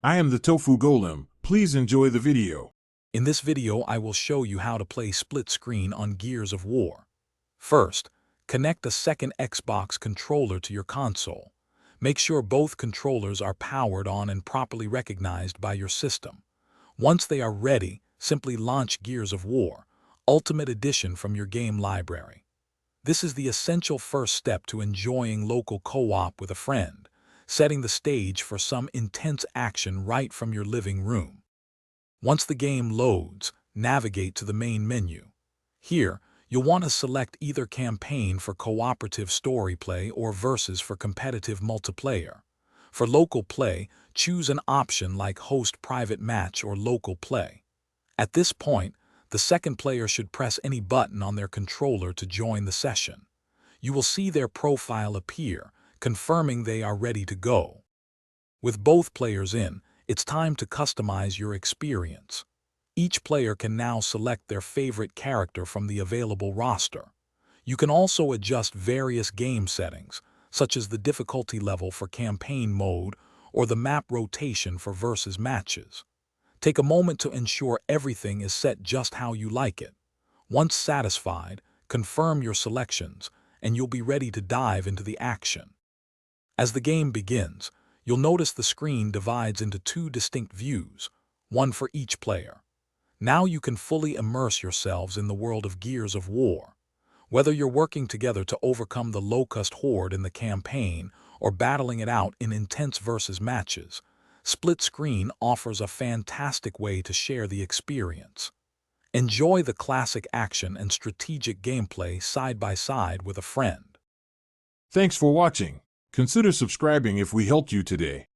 I am the Tofu Golem. Please enjoy the video. In this video, I will show you how to play split screen on Gears of War. First, connect a second Xbox controller to your console. Make sure both controllers are powered on and properly recognized by your system. Once they are ready, simply launch Gears of War Ultimate Edition from your game library. This is the essential first step to enjoying local co-op with a friend, setting the stage for some intense action right from your living room. Once the game loads, navigate to the main menu. Here, you'll want to select either campaign for cooperative story play or versus for competitive multiplayer. For local play, choose an option like host private match or local play. At this point, the second player should press any button on their controller to join the session. You will see their profile appear, confirming they are ready to go. With both players in, it's time to customize your experience. Each player can now select their favorite character from the available roster. You can also adjust various game settings, such as the difficulty level for campaign mode or the map rotation for versus matches. Take a moment to ensure everything is set just how you like it. Once satisfied, confirm your selections, and you'll be ready to dive into the action. As the game begins, you'll notice the screen divides into two distinct views, one for each player. Now you can fully immerse yourselves in the world of Gears of War. Whether you're working together to overcome the Locust Horde in the campaign or battling it out in intense versus matches, Split Screen offers a fantastic way to share the experience. Enjoy the classic action and strategic gameplay side by side with a friend. Thanks for watching. Consider subscribing if we helped you today.